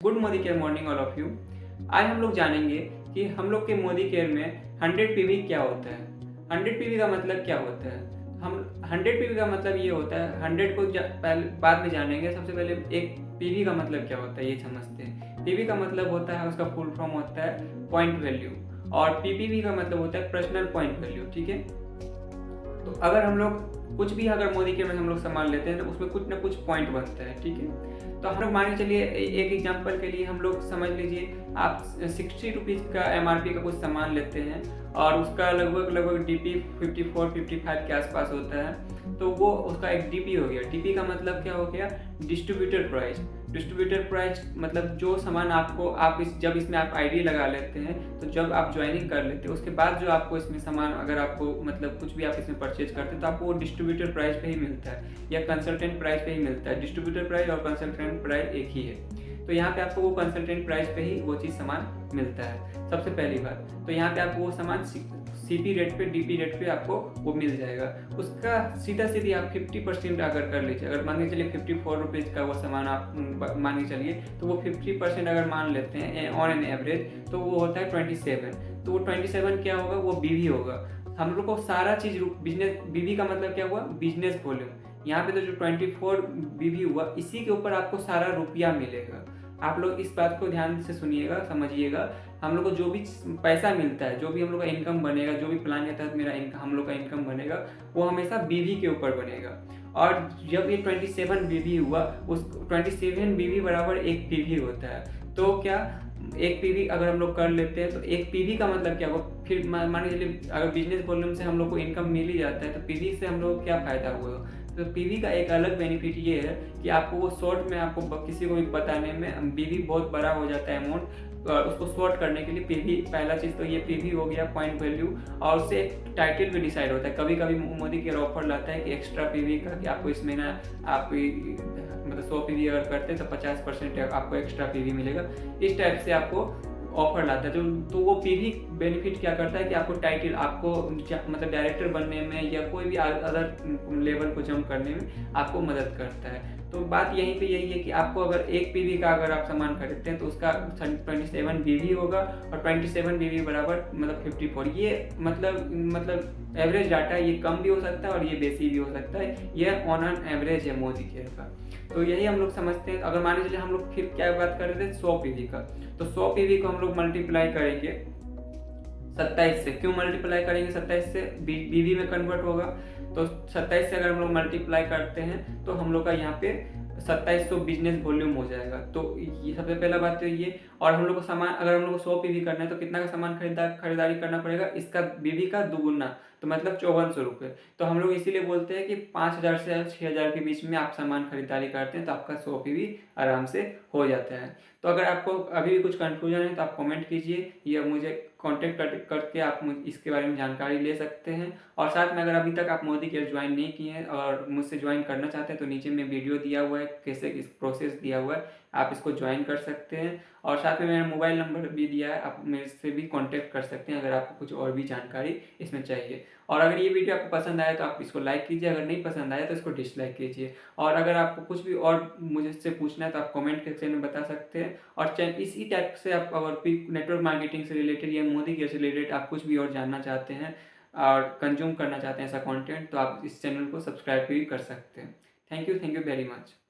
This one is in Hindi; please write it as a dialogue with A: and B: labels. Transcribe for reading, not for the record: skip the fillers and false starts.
A: Good Modi care morning all of you. आज हम लोग जानेंगे कि हम लोग के मोदी केयर में 100 पीवी क्या होता है। 100 पीवी का मतलब क्या होता है? हम 100 पीवी का मतलब ये होता है, 100 को पहले बाद में जानेंगे। सबसे पहले एक पीवी का मतलब क्या होता है ये समझते हैं। पीवी का मतलब होता है, उसका फुल फॉर्म होता है पॉइंट वैल्यू, और पीपीवी का मतलब होता है पर्सनल पॉइंट वैल्यू। ठीक है, तो अगर हम लोग कुछ भी अगर मोदी केयर में हम लोग सामान लेते हैं तो उसमें कुछ ना कुछ पॉइंट बनता है। ठीक है, तो हम लोग मान के चलिए एक एग्जांपल के लिए हम लोग समझ लीजिए आप 60 रुपीज़ का एमआरपी का कुछ सामान लेते हैं और उसका लगभग डीपी 54-55 के आसपास होता है। तो वो उसका एक डीपी हो गया। डीपी का मतलब क्या हो गया? Distributor price. डिस्ट्रीब्यूटर प्राइस मतलब जो सामान आपको जब इसमें आप आईडी लगा लेते हैं, तो जब आप ज्वाइनिंग कर लेते हैं उसके बाद जो आपको इसमें सामान अगर आपको मतलब कुछ भी आप इसमें परचेज करते हैं तो आपको वो डिस्ट्रीब्यूटर प्राइस पे ही मिलता है या कंसल्टेंट प्राइस पे ही मिलता है। डिस्ट्रीब्यूटर प्राइस और कंसल्टेंट प्राइस एक ही है। तो यहाँ पे आपको वो कंसल्टेंट प्राइस पे ही वो चीज़ सामान मिलता है, सबसे पहली बात। तो यहाँ पे आपको वो सामान सीपी रेट पे, डीपी रेट पे आपको वो मिल जाएगा। उसका सीधी आप 50% अगर कर लीजिए, अगर मान के चलिए 54 रुपीज़ का वो सामान आप मान के चलिए, तो वो 50% अगर मान लेते हैं ऑन एन एवरेज, तो वो होता है 27। तो वो 27 क्या होगा? वो बीवी होगा। हम लोग को सारा चीज़ बिजनेस, बीवी का मतलब क्या हुआ? Business volume. यहाँ पे तो जो 24 बीवी हुआ, इसी के ऊपर आपको सारा रुपया मिलेगा। आप लोग इस बात को ध्यान से सुनिएगा, समझिएगा। हम लोग को जो भी पैसा मिलता है, जो भी हम लोग का इनकम बनेगा, जो भी प्लान के तहत हम लोग का इनकम बनेगा, वो हमेशा बीवी के ऊपर बनेगा। और जब ये 27 बीवी हुआ, उस 27 बीवी बराबर एक पीवी होता है। तो क्या एक पीवी अगर हम लोग कर लेते हैं तो एक पीवी का मतलब क्या हुआ? फिर मान के चलिए अगर बिजनेस वॉल्यूम से हम लोग को इनकम मिल ही जाता है तो पीवी से हम लोग को क्या फ़ायदा हुआ? तो पीवी का एक अलग बेनिफिट ये है कि आपको वो शॉर्ट में आपको किसी को भी बताने में बीवी बहुत बड़ा हो जाता है अमाउंट, और उसको शॉर्ट करने के लिए पीवी, पहला चीज़ तो ये पीवी हो गया, पॉइंट वैल्यू। और उससे एक टाइटल भी डिसाइड होता है। कभी कभी मोदी केयर ऑफर लाता है कि एक्स्ट्रा पीवी का, कि आपको इसमें ना आप मतलब 100 पीवी अगर करते हैं तो 50% आपको एक्स्ट्रा पीवी मिलेगा। इस टाइप से आपको ऑफर लाता है। तो वो पीवी बेनिफिट क्या करता है कि आपको टाइटल, आपको मतलब डायरेक्टर बनने में या कोई भी अदर लेवल को जंप करने में आपको मदद करता है। तो बात यहीं पे यही है कि आपको अगर एक पीवी का अगर आप सामान खरीदते हैं तो उसका 27 बीवी होगा, और 27 बीवी बराबर मतलब 54। ये मतलब एवरेज डाटा है। ये कम भी हो सकता है और ये बेसी भी हो सकता है। ये ऑन एन एवरेज है मोदी केयर का। तो यही हम लोग समझते हैं। अगर मान लीजिए हम लोग फिर क्या बात कर रहे थे, 100 पीवी का, तो 100 पीवी को हम लोग मल्टीप्लाई करेंगे 27 से। क्यों मल्टीप्लाई करेंगे 27 से? बीवी में कन्वर्ट होगा। तो 27 से अगर हम लोग मल्टीप्लाई करते हैं तो हम लोग का यहाँ पे 2700 बिजनेस वॉल्यूम हो जाएगा। तो ये सबसे पहला बात तो ये। और हम लोग को सामान, अगर हम लोग को 100 पीवी करना है तो कितना का सामान खरीदारी करना पड़ेगा? इसका बीवी का दुगुना, तो मतलब 5400 रुपये। तो हम लोग इसीलिए बोलते हैं कि 5000 से 6000 के बीच में आप सामान खरीदारी करते हैं तो आपका 100 पीवी आराम से हो जाता है। तो अगर आपको अभी भी कुछ कंफ्यूजन है तो आप कमेंट कीजिए, या मुझे कांटेक्ट करके आप इसके बारे में जानकारी ले सकते हैं। और साथ में अगर अभी तक आप मोदी केयर ज्वाइन नहीं किए हैं और मुझसे ज्वाइन करना चाहते हैं तो नीचे में वीडियो दिया हुआ है, कैसे इस प्रोसेस दिया हुआ है, आप इसको ज्वाइन कर सकते हैं। और साथ में मेरा मोबाइल नंबर भी दिया है, आप मेरे से भी कांटेक्ट कर सकते हैं अगर आपको कुछ और भी जानकारी इसमें चाहिए। और अगर ये वीडियो आपको पसंद आए तो आप इसको लाइक कीजिए, अगर नहीं पसंद आया तो इसको डिसलाइक कीजिए। और अगर आपको कुछ भी और मुझसे पूछना है तो आप कमेंट सेक्शन में बता सकते हैं। और इसी टाइप से आप अगर नेटवर्क मार्केटिंग से रिलेटेड या मोदी केयर से रिलेटेड आप कुछ भी और जानना चाहते हैं और कंज्यूम करना चाहते हैं ऐसा कंटेंट, तो आप इस चैनल को सब्सक्राइब भी कर सकते हैं। Thank you very much.